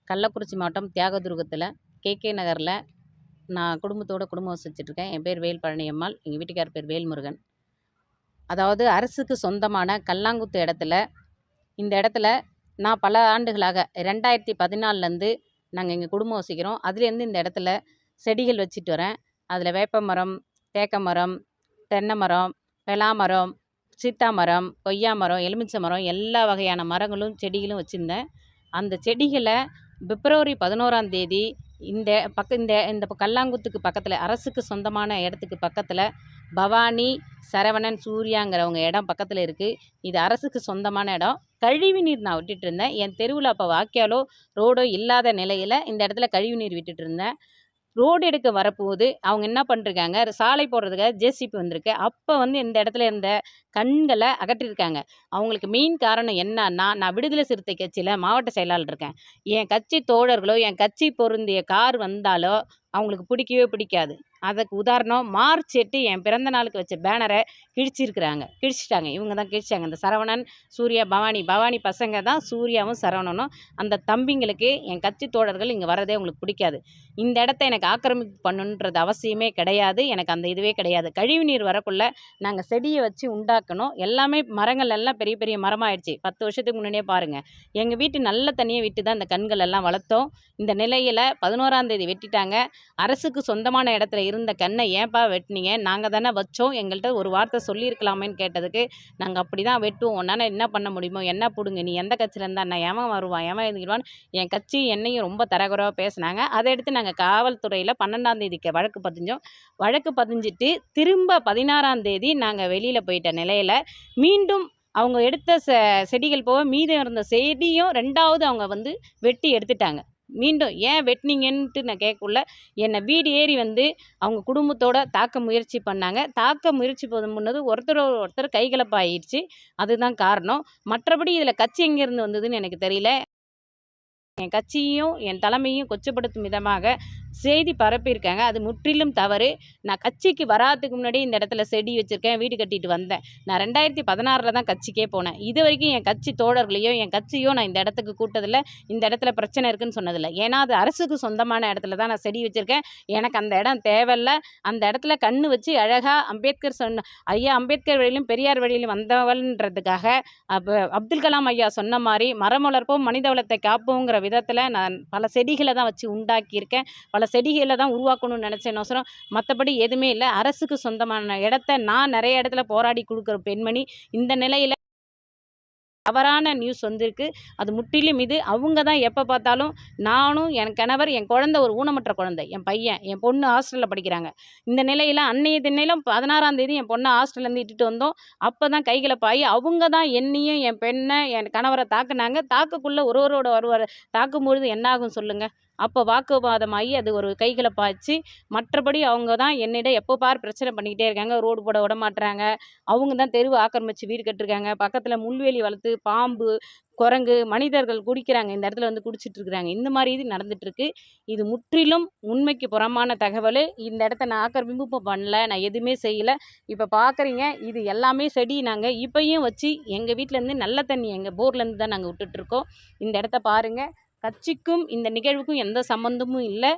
கள்ளக்குறிச்சி மாவட்டம் தியாகதுருகத்தில் கேகே நகரில் நான் குடும்பம் வசிச்சிட்ருக்கேன். என் பேர் வேல் பழனியம்மாள். எங்கள் வீட்டுக்கார் பேர் வேல்முருகன். அதாவது அரசுக்கு சொந்தமான கல்லாங்குத்து இடத்துல, இந்த இடத்துல நான் பல ஆண்டுகளாக 2014லேருந்து நாங்கள் எங்கள் குடும்பம் வசிக்கிறோம். அதுலேருந்து இந்த இடத்துல செடிகள் வச்சுட்டு வரேன். அதில் வேப்ப மரம், தேக்க மரம், தென்னை மரம், பெலா மரம், சீத்தா மரம், கொய்யா மரம், எலுமிச்சை மரம், எல்லா வகையான மரங்களும் செடிகளும் வச்சுருந்தேன். அந்த செடிகளை பிப்ரவரி 11ஆம் தேதி இந்த கல்லாங்குத்துக்கு பக்கத்தில், அரசுக்கு சொந்தமான இடத்துக்கு பக்கத்தில் பவானி, சரவணன், சூர்யாங்கிறவங்க இடம் பக்கத்தில் இருக்குது. இது அரசுக்கு சொந்தமான இடம். கழிவு நீர் நான் விட்டுட்டு இருந்தேன். என் தெருவில் அப்போ வாய்க்காலோ ரோடோ இல்லாத நிலையில் இந்த இடத்துல கழிவு நீர் விட்டுட்டு இருந்தேன். ரோடு எடுக்க வரப்போகுது. அவங்க என்ன பண்ணிருக்காங்க, சாலை போடுறதுக்காக ஜேசிபி வந்திருக்கு. அப்போ இந்த இடத்துல இருந்த கண்களை அகற்றிருக்காங்க. அவங்களுக்கு மெயின் காரணம் என்னன்னா, நான் விடுதலை சிறுத்தை கட்சியில் மாவட்ட செயலாளர் இருக்கேன். என் கட்சி தோழர்களோ என் கட்சி பொருந்திய கார் வந்தாலோ அவங்களுக்கு பிடிக்கவே பிடிக்காது. அதுக்கு உதாரணம், மார்ச் 8 என் பிறந்த நாளுக்கு வச்ச பேனரை கிழிச்சிட்டாங்க. இவங்க தான் கிழிச்சாங்க. இந்த சரவணன், சூர்யா, பவானி பசங்க தான் சூர்யாவும் சரவணனும். அந்த தம்பிங்களுக்கு என் கட்சி தோழர்கள் இங்கே வரதே அவங்களுக்கு பிடிக்காது. இந்த இடத்த எனக்கு ஆக்கிரமிப்பு பண்ணணுன்றது அவசியமே கிடையாது. எனக்கு அந்த இதுவே கிடையாது. கழிவு நீர் வரக்குள்ள நாங்கள் செடியை வச்சு உண்டாக்கணும். எல்லாமே மரங்கள் எல்லாம் பெரிய பெரிய மரமாகிடுச்சு. 10 வருஷத்துக்கு முன்னாடியே பாருங்கள். எங்கள் வீட்டு நல்ல தண்ணியை விட்டு தான் இந்த கண்கள் எல்லாம் வளர்த்தோம். இந்த நிலையில் 11ஆம் தேதி வெட்டிட்டாங்க. அரசுக்கு சொந்தமான இடத்துல இருந்த கண்ணை ஏன்பா வெட்டினீங்க? நாங்கள் தானே வச்சோம். எங்கள்கிட்ட ஒரு வார்த்தை சொல்லியிருக்கலாமேன்னு கேட்டதுக்கு, நாங்கள் அப்படி தான் வெட்டுவோம். உன்னால் என்ன பண்ண முடியுமோ என்ன பிடுங்க, நீ எந்த கட்சியில் இருந்தால் நான் எவன் வருவான் எவன் எழுதிடுவான்னு என் கட்சி என்னையும் ரொம்ப தரகுறவாக பேசினாங்க. அதை எடுத்து நாங்கள் காவல்துறையில் 12ஆம் தேதிக்கு வழக்கு பதிஞ்சோம். வழக்கு பதிஞ்சிட்டு திரும்ப 16ஆம் தேதி நாங்கள் வெளியில் போயிட்ட நிலையில் மீண்டும் அவங்க எடுத்த செடிகள் போக மீதம் இருந்த செடியும் 2வது அவங்க வெட்டி எடுத்துட்டாங்க. மீண்டும் ஏன் வெட்டினீங்கன்ட்டு நான் கேட்கக்குள்ள என்னை வீடு ஏறி அவங்க குடும்பத்தோடு தாக்க முயற்சி பண்ணாங்க. தாக்க முயற்சி பண்ணது ஒருத்தர் கைகலப்பாயிடுச்சு. அதுதான் காரணம். மற்றபடி இதில் கட்சி எங்கேருந்து வந்ததுன்னு எனக்கு தெரியல. என் கட்சியும் என் தலைமையும் கொச்சப்படுத்தும் விதமாக செய்தி பரப்பியிருக்காங்க. அது முற்றிலும் தவறு. நான் கட்சிக்கு வராதுக்கு முன்னாடி இந்த இடத்துல செடி வச்சுருக்கேன், வீடு கட்டிட்டு வந்தேன். நான் 2016 தான் கட்சிக்கே போனேன். இது வரைக்கும் என் கட்சி தோழர்களையோ என் கட்சியோ நான் இந்த இடத்துக்கு கூட்டதில்லை. இந்த இடத்துல பிரச்சனை இருக்குதுன்னு சொன்னதில்லை. ஏன்னா அது அரசுக்கு சொந்தமான இடத்துல தான் நான் செடி வச்சுருக்கேன். எனக்கு அந்த இடம் தேவையில்லை. அந்த இடத்துல கண்ணு வச்சு அழகாக அம்பேத்கர் ஐயா அம்பேத்கர் வழியிலும் பெரியார் வழியிலும் வந்தவள்ன்றதுக்காக அப்துல் கலாம் ஐயா சொன்ன மாதிரி மரம் வளர்ப்போம் மனித வளத்தை காப்போங்கிற விதத்தில் நான் பல செடிகளை தான் வச்சு உண்டாக்கியிருக்கேன். பல செடிகளை தான் உருவாக்கணும்னு நினச்சேனோசரம் மற்றபடி எதுவுமே இல்லை. அரசுக்கு சொந்தமான இடத்த நான் நிறைய இடத்துல போராடி கொடுக்குற பெண்மணி. இந்த நிலையில் தவறான நியூஸ் வந்திருக்கு. அது முற்றிலும் இது. அவங்க தான் எப்போ பார்த்தாலும் நானும் என் கணவர், என் குழந்தை ஒரு ஊனமற்ற குழந்தை, என் பையன், என் பொண்ணு ஹாஸ்டலில் படிக்கிறாங்க. இந்த நிலையில் அன்னைய தினையிலும் 16ஆம் தேதி என் பொண்ணை ஹாஸ்டல்லேருந்து இட்டுட்டு வந்தோம். அப்போ தான் கைகலப்பாகி அவங்க தான் என்னையும் என் பெண்ணை என் கணவரை தாக்குனாங்க. தாக்கக்குள்ளே ஒருவரோட ஒருவர் தாக்கும்பொழுது என்னாகும் சொல்லுங்கள்? அப்போ வாக்குவாதமாகி அது ஒரு கைகலப்பாச்சு. மற்றபடி அவங்க தான் என்னிடம் எப்போ பார் பிரச்சனை பண்ணிக்கிட்டே இருக்காங்க. ரோடு போட விட மாட்டுறாங்க. அவங்க தான் தெருவு ஆக்கிரமித்து வீடு கட்டிருக்காங்க. பக்கத்தில் முள்வேலி வளர்த்து பாம்பு, குரங்கு, மனிதர்கள் குடிக்கிறாங்க. இந்த இடத்துல குடிச்சிட்டு இருக்கிறாங்க. இந்த மாதிரி இது நடந்துட்டுருக்கு. இது முற்றிலும் உண்மைக்கு புறமான தகவல். இந்த இடத்த நான் ஆக்கிரமிப்பு பண்ணல, நான் எதுவுமே செய்யலை. இப்போ பார்க்குறீங்க, இது எல்லாமே செடி நாங்கள் இப்போயும் வச்சு எங்கள் வீட்டிலேருந்து நல்ல தண்ணி எங்கள் போர்லேருந்து தான் நாங்கள் விட்டுட்ருக்கோம். இந்த இடத்த பாருங்கள். கட்சிக்கும் இந்த நிகழ்வுக்கும் எந்த சம்பந்தமும் இல்லை.